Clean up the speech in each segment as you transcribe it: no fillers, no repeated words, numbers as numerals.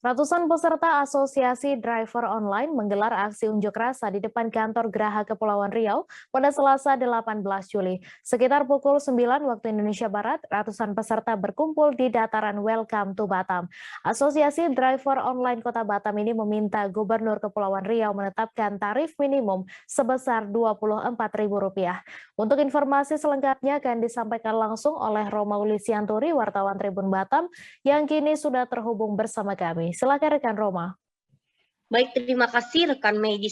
Ratusan peserta Asosiasi Driver Online menggelar aksi unjuk rasa di depan kantor Geraha Kepulauan Riau pada Selasa 18 Juli. Sekitar pukul 9 waktu Indonesia Barat, ratusan peserta berkumpul di dataran Welcome to Batam. Asosiasi Driver Online Kota Batam ini meminta Gubernur Kepulauan Riau menetapkan tarif minimum sebesar Rp24.000. Untuk informasi selengkapnya akan disampaikan langsung oleh Roma Ulisianturi, wartawan Tribun Batam, yang kini sudah terhubung bersama kami. Silakan rekan Roma. Baik, terima kasih rekan Mei di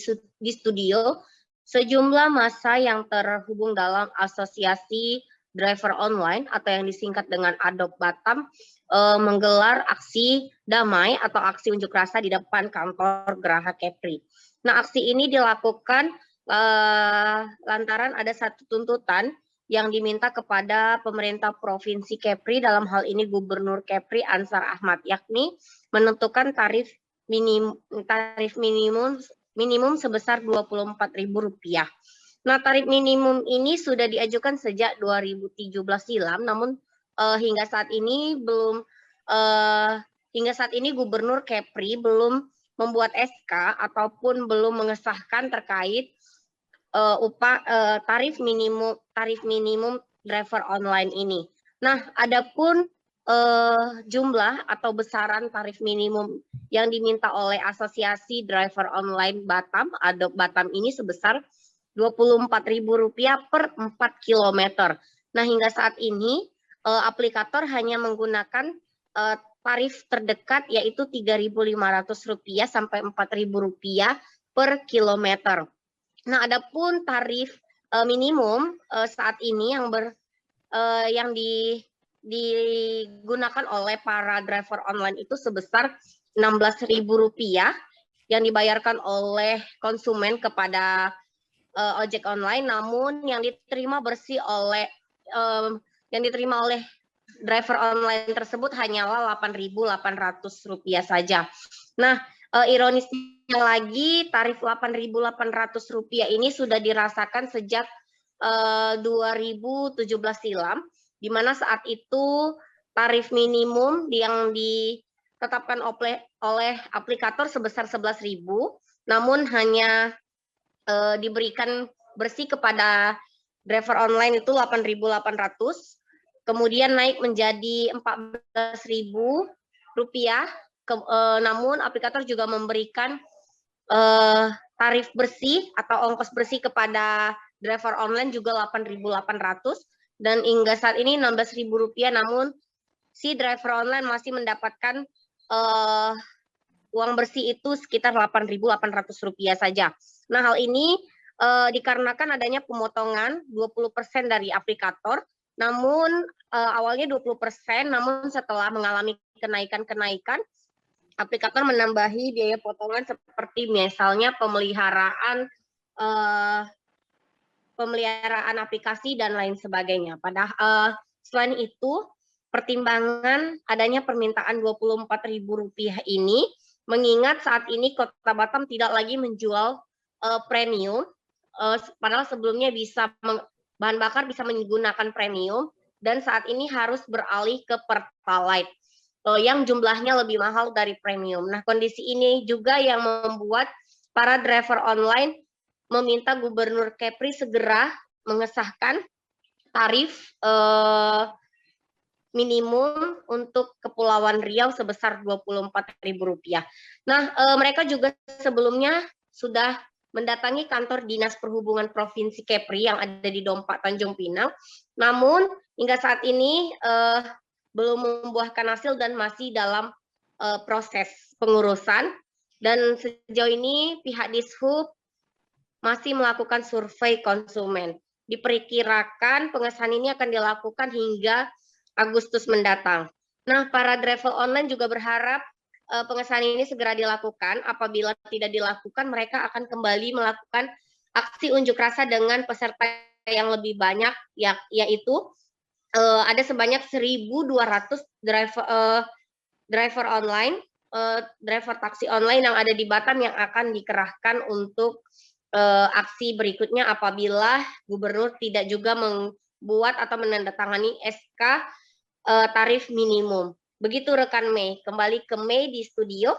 studio. Sejumlah massa yang terhubung dalam Asosiasi Driver Online atau yang disingkat dengan ADOP Batam menggelar aksi damai atau aksi unjuk rasa di depan kantor Geraha Kepri. Nah, aksi ini dilakukan lantaran ada satu tuntutan yang diminta kepada pemerintah Provinsi Kepri, dalam hal ini Gubernur Kepri Ansar Ahmad, yakni menentukan tarif minimum sebesar Rp24.000. Nah, tarif minimum ini sudah diajukan sejak 2017 silam, namun hingga saat ini Gubernur Kepri belum membuat SK ataupun belum mengesahkan terkait tarif minimum driver online ini. Nah, adapun jumlah atau besaran tarif minimum yang diminta oleh Asosiasi Driver Online Batam, ADOP Batam ini sebesar Rp24.000 per 4 km. Nah, hingga saat ini aplikator hanya menggunakan tarif terdekat yaitu Rp3.500 sampai Rp4.000 per kilometer. Nah, adapun tarif minimum saat ini yang digunakan oleh para driver online itu sebesar Rp16.000 yang dibayarkan oleh konsumen kepada ojek online, namun yang diterima oleh driver online tersebut hanyalah Rp8.800 saja. Nah, ironisnya lagi, tarif Rp8.800 ini sudah dirasakan sejak 2017 silam, di mana saat itu tarif minimum yang ditetapkan oleh aplikator sebesar Rp11.000, namun hanya diberikan bersih kepada driver online itu Rp8.800, kemudian naik menjadi Rp14.000, namun aplikator juga memberikan tarif bersih atau ongkos bersih kepada driver online juga Rp8.800, dan hingga saat ini Rp16.000, namun si driver online masih mendapatkan uang bersih itu sekitar Rp8.800 saja. Nah, hal ini dikarenakan adanya pemotongan 20% dari aplikator, namun awalnya 20%, namun setelah mengalami kenaikan, aplikator menambahi biaya potongan seperti misalnya pemeliharaan aplikasi dan lain sebagainya. Padahal selain itu, pertimbangan adanya permintaan Rp24.000 ini, mengingat saat ini Kota Batam tidak lagi menjual premium, padahal sebelumnya bahan bakar bisa menggunakan premium, dan saat ini harus beralih ke Pertalite yang jumlahnya lebih mahal dari premium. Nah, kondisi ini juga yang membuat para driver online meminta Gubernur Kepri segera mengesahkan tarif minimum untuk Kepulauan Riau sebesar Rp24.000. Nah, mereka juga sebelumnya sudah mendatangi kantor Dinas Perhubungan Provinsi Kepri yang ada di Dompak Tanjung Pinang, namun hingga saat ini belum membuahkan hasil dan masih dalam proses pengurusan. Dan sejauh ini pihak Dishub masih melakukan survei konsumen. Diperkirakan pengesahan ini akan dilakukan hingga Agustus mendatang. Nah, para driver online juga berharap pengesahan ini segera dilakukan. Apabila tidak dilakukan, mereka akan kembali melakukan aksi unjuk rasa dengan peserta yang lebih banyak, yaitu ada sebanyak 1.200 driver online, driver taksi online yang ada di Batam yang akan dikerahkan untuk aksi berikutnya apabila Gubernur tidak juga membuat atau menandatangani SK tarif minimum. Begitu rekan Mei, kembali ke Mei di studio.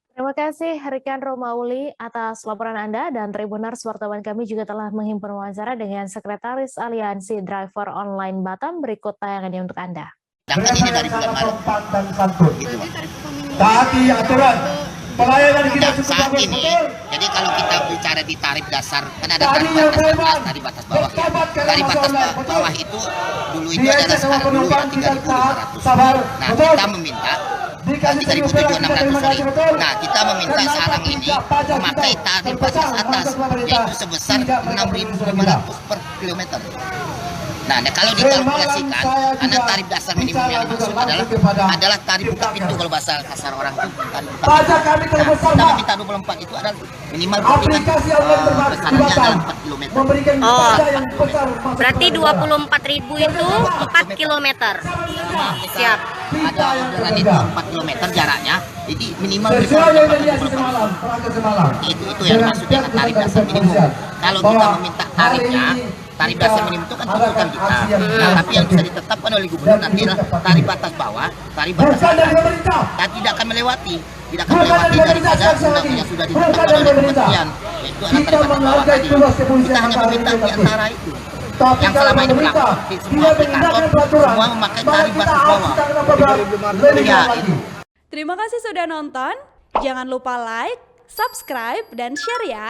Terima kasih rekan Romauli atas laporan Anda, dan Tribuners wartawan kami juga telah menghimpun wawancara dengan Sekretaris Aliansi Driver Online Batam. Berikut tayangannya untuk Anda. Sedangkan ini dari bulan Maret. Dan santun. Taati aturan. Pelayanan kita Nah, cukup saat bagus, ini, betul? jadi kalau kita bicara di tarif dasar, kan ada tarif batas atas, tarif batas bawah. Tarif batas bawah itu dulu itu adalah sekarang dulu ya 3.500. Sabar, Nah, betul? kita meminta 3.600, sorry. Nah, kita meminta sekarang ini memakai tarif batas atas, yaitu sebesar 6.500 per kilometer. Nah, kalau dikalkulasikan, karena tarif dasar minimum yang dimaksud adalah tarif buka pintu kalau bahasa kasar orang itu tarif buka Pajak pintu. kami Nah, terbesar, kita Pak. meminta 24 itu adalah minimal dengan Aplikasi online terbatas di besarannya Batam adalah 4 km. memberikan Oh, jasa yang besar masuk Berarti kepada 24.000 itu 4 kilometer. Siap. Ada orderan itu 4 km jaraknya, jadi minimal sesuai bisa yang dapat mediasi 24. semalam, perangkat semalam. Itu yang maksudnya tarif dasar minimum. Kalau kita meminta tarifnya, tarif dasar minimum itu kan tuntutan kita. Nah, tapi yang bisa ditetapkan oleh gubernur nanti adalah tarif batas bawah, tarif batas Bukan dari atas. pemerintah. Dan tidak akan melewati daripada undang yang sudah ditetapkan oleh kementerian, yaitu adalah tarif batas bawah tadi. Kita hanya meminta di antara itu. Tapi Yang kalau selama ini pemerintah berlaku di semua tidak aplikator, menggunakan peraturan, semua memakai maka tarif kita batas harus bawah. kita kena beban lebih Ya, lagi. Terima kasih sudah nonton. Jangan lupa like, subscribe, dan share ya.